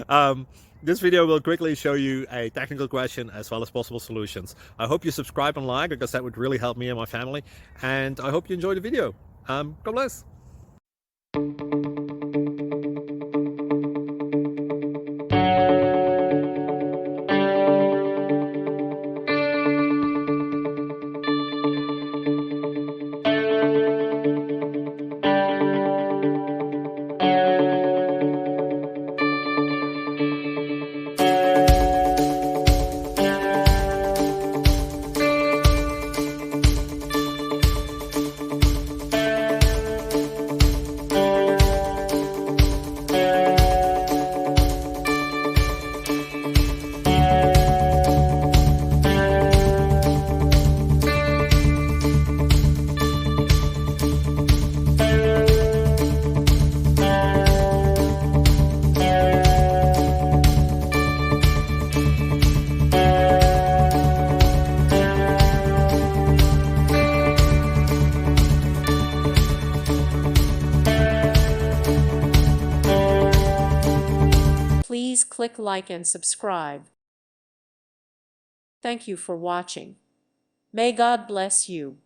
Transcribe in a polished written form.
um, this video will quickly show you a technical question as well as possible solutions. I hope you subscribe and like, because that would really help me and my family. And I hope you enjoy the video. God bless. Please click like and subscribe. Thank you for watching. May God bless you.